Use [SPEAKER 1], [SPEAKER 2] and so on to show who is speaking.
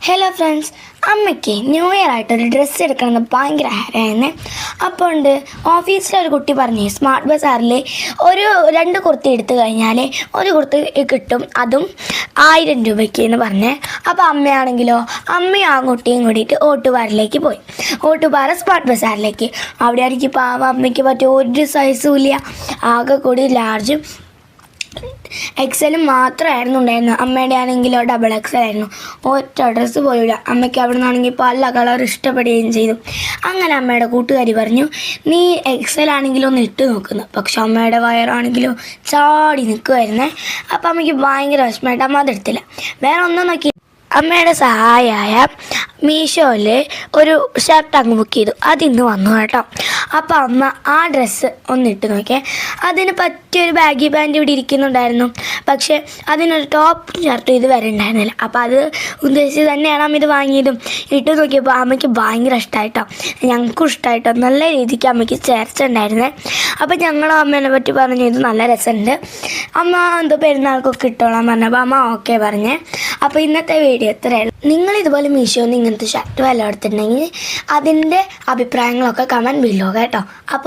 [SPEAKER 1] Hello friends, അമ്മയ്ക്ക് new year ആയിട്ടൊരു dress എടുക്കണമെന്ന് ഭയങ്കര ആഗ്രഹമായിരുന്നേ. അപ്പോൾ ഉണ്ട് ഓഫീസിലൊരു കുട്ടി പറഞ്ഞു സ്മാർട്ട് ബസാറിൽ ഒരു 2 കുർത്തി എടുത്തു കഴിഞ്ഞാൽ ഒരു കുർത്തി കിട്ടും, അതും 1000 രൂപയ്ക്ക് എന്ന് പറഞ്ഞേ. അപ്പോൾ അമ്മയാണെങ്കിലോ അമ്മയും ആ കുട്ടിയും കൂടിയിട്ട് ഓട്ടുപാറയിലേക്ക് പോയി. ഓട്ടുപാറ സ്മാർട്ട് ബസാറിലേക്ക്. അവിടെ ആണെങ്കിൽ പാവം അമ്മയ്ക്ക് പറ്റിയ ഒരു സൈസും ഇല്ല. ആകെ കൂടി ലാർജും എക്സലും മാത്രമായിരുന്നു ഉണ്ടായിരുന്നത്. അമ്മയുടെ ആണെങ്കിലോ ഡബിൾ എക്സൽ ആയിരുന്നു. ഒറ്റ ഡ്രസ്സ് പോയില്ല. അമ്മയ്ക്ക് അവിടെ നിന്നാണെങ്കിൽ പല കളർ ഇഷ്ടപ്പെടുകയും ചെയ്തു. അങ്ങനെ അമ്മയുടെ കൂട്ടുകാരി പറഞ്ഞു, നീ എക്സൽ ആണെങ്കിലും ഒന്ന് ഇട്ട് നോക്കുന്നു. പക്ഷെ അമ്മയുടെ വയറാണെങ്കിലോ ചാടി നിൽക്കുമായിരുന്നേ. അപ്പം അമ്മയ്ക്ക് ഭയങ്കര വിഷമമായിട്ട് അമ്മ അതെടുത്തില്ല. വേറെ ഒന്നും നോക്കി അമ്മയുടെ സഹായമായ മീഷോയിൽ ഒരു ഷർട്ട് അങ്ങ് ബുക്ക് ചെയ്തു. അതിന്ന് വന്നു കേട്ടോ. അപ്പോൾ അമ്മ ആ ഡ്രസ്സ് ഒന്നിട്ട് നോക്കിയേ. അതിന് പറ്റിയൊരു ബാഗി പാൻറ്റ് ഇവിടെ ഇരിക്കുന്നുണ്ടായിരുന്നു. പക്ഷേ അതിനൊരു ടോപ്പ് ഷർട്ടും ഇതുവരെ ഉണ്ടായിരുന്നില്ല. അപ്പോൾ അത് ഉദ്ദേശിച്ച് തന്നെയാണ് അമ്മ ഇത് വാങ്ങിയതും. ഇട്ട് നോക്കിയപ്പോൾ അമ്മയ്ക്ക് ഭയങ്കര ഇഷ്ടമായിട്ടോ. ഞങ്ങൾക്കും ഇഷ്ടമായിട്ടോ. നല്ല രീതിക്ക് അമ്മയ്ക്ക് ചേർച്ചുണ്ടായിരുന്നേ. അപ്പോൾ ഞങ്ങളും അമ്മേനെ പറ്റി പറഞ്ഞു, ഇത് നല്ല രസമുണ്ട്, അമ്മ എന്തോ പെരുന്നാൾക്കൊക്കെ ഇട്ടോളാൻ പറഞ്ഞപ്പോൾ അമ്മ ഓക്കെ പറഞ്ഞേ. അപ്പോൾ ഇന്നത്തെ വീഡിയോ ഇത്രയുള്ളൂ. നിങ്ങളിതുപോലെ മീഷോന്ന് ഇങ്ങനത്തെ ഷർട്ട് വല്ലതും എടുത്തിട്ടുണ്ടെങ്കിൽ അതിൻ്റെ അഭിപ്രായങ്ങളൊക്കെ കമൻറ്റ് ബില്ലോ കേട്ടോ. അപ്പോൾ